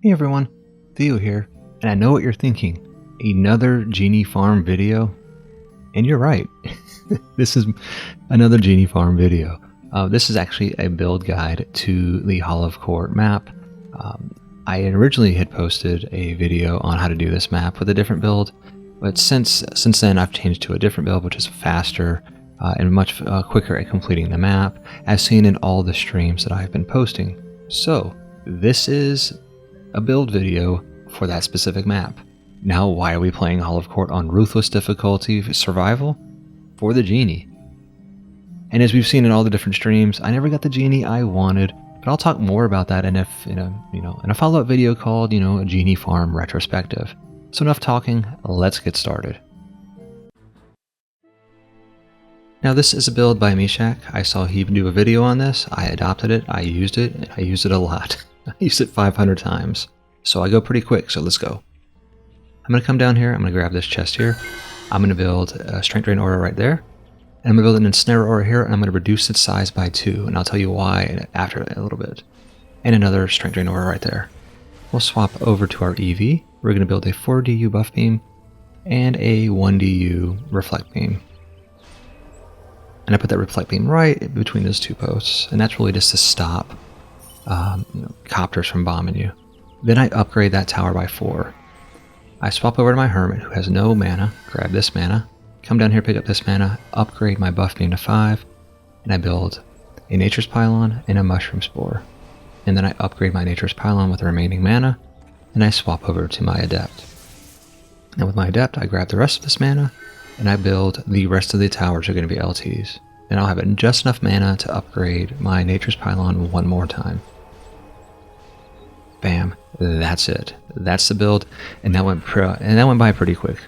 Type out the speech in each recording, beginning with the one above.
Hey everyone, Theo here, and I know what you're thinking. Another Genie farm video? And you're right. This is another Genie farm video. This is actually a build guide to the Hall of Court map. I originally had posted a video on how to do this map with a different build, but since then I've changed to a different build which is faster and much quicker at completing the map, as seen in all the streams that I've been posting. So this is a build video for that specific map. Now, why are we playing Hall of Court on Ruthless difficulty survival? For the Genie. And as we've seen in all the different streams, I never got the Genie I wanted, but I'll talk more about that in a follow-up video called, a Genie farm retrospective. So enough talking, let's get started. Now this is a build by Mishak. I saw he do a video on this, I adopted it, I used it, and I used it a lot. I used it 500 times. So I go pretty quick, so let's go. I'm going to come down here, I'm going to grab this chest here. I'm going to build a Strength Drain Aura right there. And I'm going to build an Ensnare Aura here, and I'm going to reduce its size by 2. And I'll tell you why after a little bit. And another Strength Drain Aura right there. We'll swap over to our EV. We're going to build a 4 DU buff beam and a 1 DU reflect beam. And I put that reflect beam right between those two posts. And that's really just to stop copters from bombing you. Then I upgrade that tower by 4. I swap over to my Hermit, who has no mana, grab this mana, come down here, pick up this mana, upgrade my buff beam to 5, and I build a Nature's Pylon and a Mushroom Spore. And then I upgrade my Nature's Pylon with the remaining mana, and I swap over to my Adept. And with my Adept, I grab the rest of this mana, and I build the rest of the towers are going to be LTs. And I'll have just enough mana to upgrade my Nature's Pylon one more time. Bam. That's it. That's the build, and that went by pretty quick.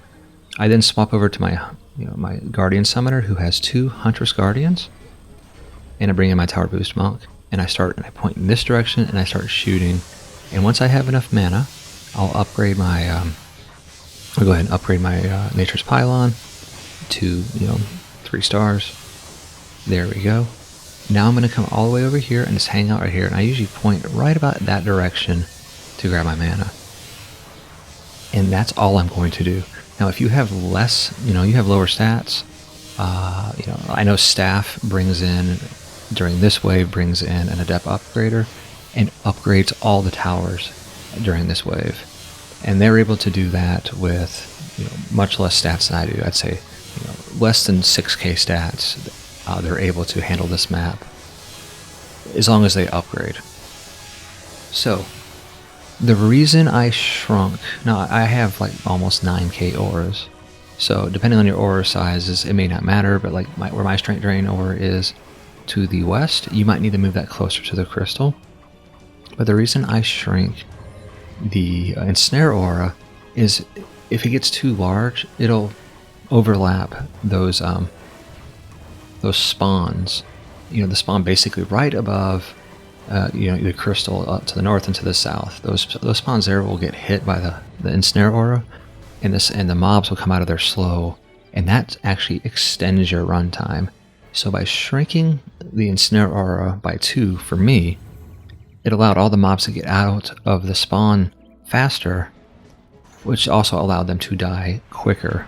I then swap over to my my Guardian Summoner, who has 2 Huntress Guardians, and I bring in my Tower Boost Monk, and I point in this direction, and I start shooting. And once I have enough mana, I'll upgrade my I'll go ahead and upgrade my Nature's Pylon to 3 stars. There we go. Now I'm going to come all the way over here and just hang out right here, and I usually point right about that direction to grab my mana. And that's all I'm going to do. Now if you have less, you have lower stats, I know Staff brings in, during this wave, brings in an Adept Upgrader and upgrades all the towers during this wave. And they're able to do that with much less stats than I do. I'd say less than 6k stats. They're able to handle this map as long as they upgrade. So the reason I shrunk, now I have like almost 9k auras, so depending on your aura sizes it may not matter, but like where my Strength Drain Aura is to the west, you might need to move that closer to the crystal. But the reason I shrink the Ensnare Aura is if it gets too large, it'll overlap those spawns. The spawn basically right above the crystal up to the north and to the south. Those spawns there will get hit by the Ensnare Aura, and the mobs will come out of there slow, and that actually extends your runtime. So by shrinking the Ensnare Aura by 2 for me, it allowed all the mobs to get out of the spawn faster, which also allowed them to die quicker.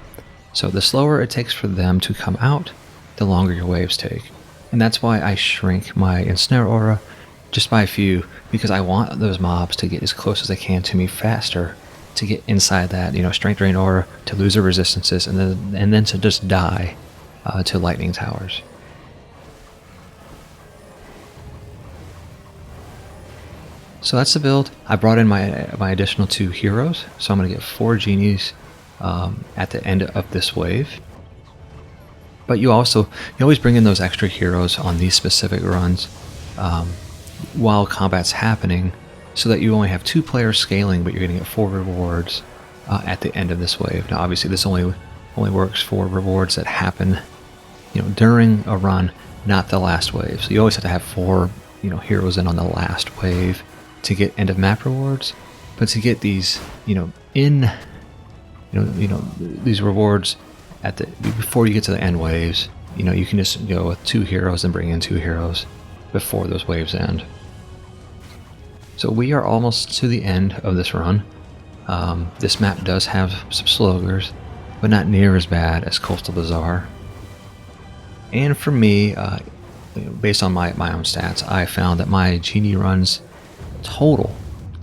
So the slower it takes for them to come out, the longer your waves take. And that's why I shrink my Ensnare Aura just by a few, because I want those mobs to get as close as they can to me faster, to get inside that Strength Drain Aura, to lose their resistances, and then to just die to lightning towers. So that's the build. I brought in my additional 2 heroes, so I'm going to get 4 Genies at the end of this wave. But you always bring in those extra heroes on these specific runs while combat's happening, so that you only have 2 players scaling, but you're going to get 4 rewards at the end of this wave. Now obviously this only works for rewards that happen during a run, not the last wave. So you always have to have 4 heroes in on the last wave to get end of map rewards. But to get these these rewards before you get to the end waves, you can just go with 2 heroes and bring in 2 heroes before those waves end. So we are almost to the end of this run. This map does have some slogers, but not near as bad as Coastal Bazaar. And for me, based on my own stats, I found that my Genie runs total,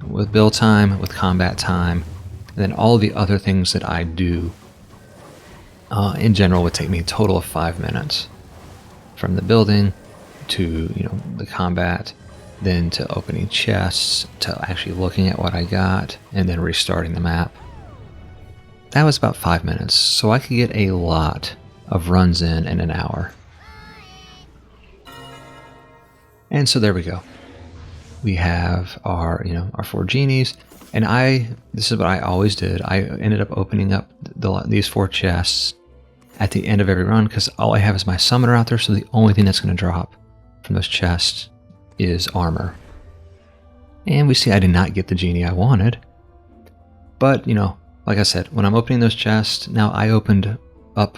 with build time, with combat time, and then all the other things that I do, in general would take me a total of 5 minutes. From the building to the combat, then to opening chests, to actually looking at what I got, and then restarting the map. That was about 5 minutes, so I could get a lot of runs in an hour. And so there we go. We have our our 4 genies, and this is what I always did. I ended up opening up these 4 chests at the end of every run, because all I have is my summoner out there, so the only thing that's going to drop from those chests is armor. And we see I did not get the genie I wanted, but like I said, when I'm opening those chests, now I opened up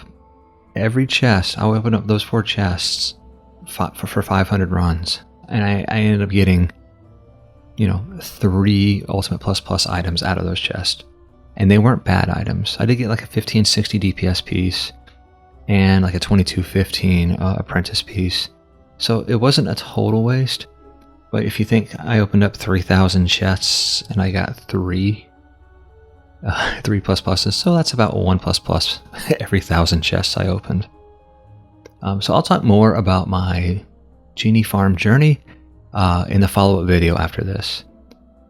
every chest. I opened up those 4 chests for 500 runs, and I ended up getting 3 Ultimate Plus items out of those chests, and they weren't bad items. I did get like a 1560 DPS piece and like a 2215 apprentice piece, so it wasn't a total waste. But if you think I opened up 3,000 chests and I got 3 pluses, so that's about 1 plus every 1,000 chests I opened. So I'll talk more about my Genie farm journey in the follow-up video after this.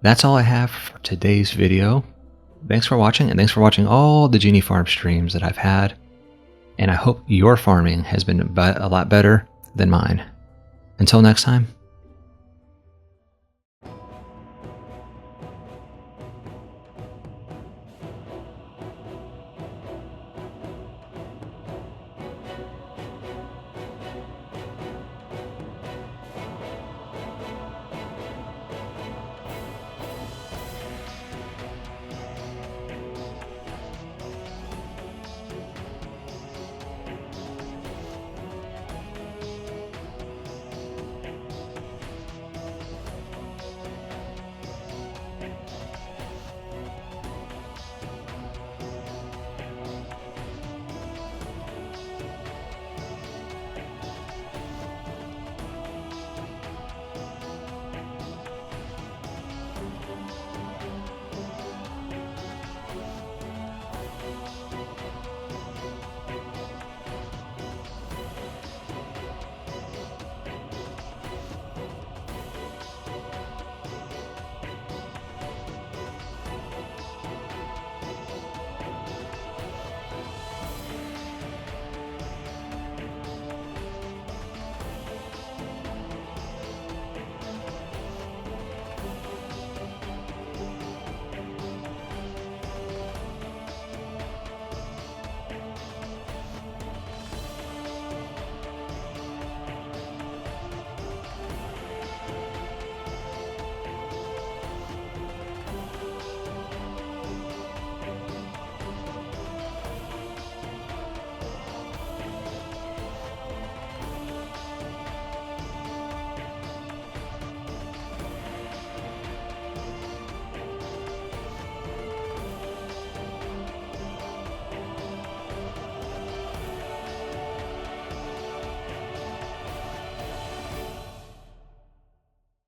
That's all I have for today's video. Thanks for watching, and thanks for watching all the Genie farm streams that I've had. And I hope your farming has been a lot better than mine. Until next time,